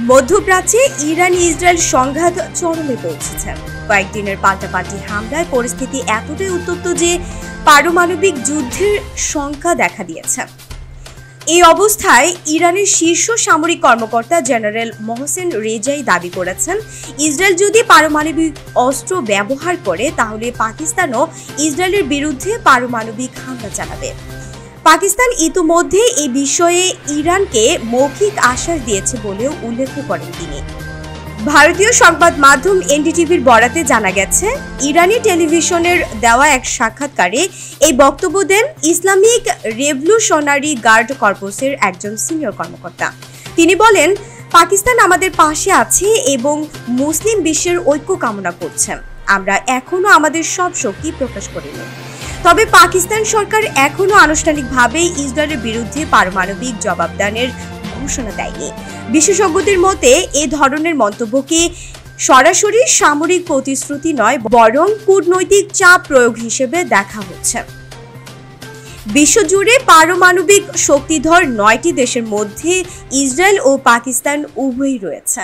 মধ্যপ্রাচ্যে Iran Israel সংঘাত চরমে পৌঁছেছে। কয়েকদিনের পাল্টাপাল্টি হামলায় পরিস্থিতি এতটাই উত্তপ্ত যে পারমাণবিক যুদ্ধের শঙ্কা দেখা দিয়েছে। এই অবস্থায় ইরানের শীর্ষ সামরিক কর্মকর্তা জেনারেল মোহসেন রেজাই দাবি করেছেন, ইসরায়েল যদি পারমাণবিক অস্ত্র ব্যবহার করে তাহলে পাকিস্তানও ইসরায়েলের বিরুদ্ধে পারমাণবিক হামলা চালাবে। পাকিস্তান ইতিমধ্যে এই বিষয়ে ইরানকে মৌখিক আশ্বাস দিয়েছে বলেও উল্লেখ করেন তিনি। ভারতীয় সংবাদ মাধ্যম এনডিটিভির বরাতে জানা গেছে, ইরানি টেলিভিশনের দেওয়া এক সাক্ষাৎকারে এই বক্তব্য দেন ইসলামিক রেভলিউশনারি গার্ড কর্পসের একজন সিনিয়র কর্মকর্তা। তিনি বলেন, পাকিস্তান আমাদের পাশে আছে এবং মুসলিম বিশ্বের ঐক্য কামনা করছে। আমরা এখনো আমাদের সব শক্তি প্রকাশ করিনি। তবে পাকিস্তান সরকার এখনো আনুষ্ঠানিকভাবে ইসরায়েলের বিরুদ্ধে পারমাণবিক জবাবদানের ঘোষণা দেয়নি। বিশেষজ্ঞদের মতে এ ধরনের মন্তব্যকে সরাসরি সামরিক প্রতিশ্রুতি নয়, বরং কূটনৈতিক চাপ প্রয়োগ হিসেবে দেখা হচ্ছে। বিশ্বজুড়ে পারমাণবিক শক্তিধর 9টি দেশের মধ্যে ইসরায়েল ও পাকিস্তান উভয়ই রয়েছে।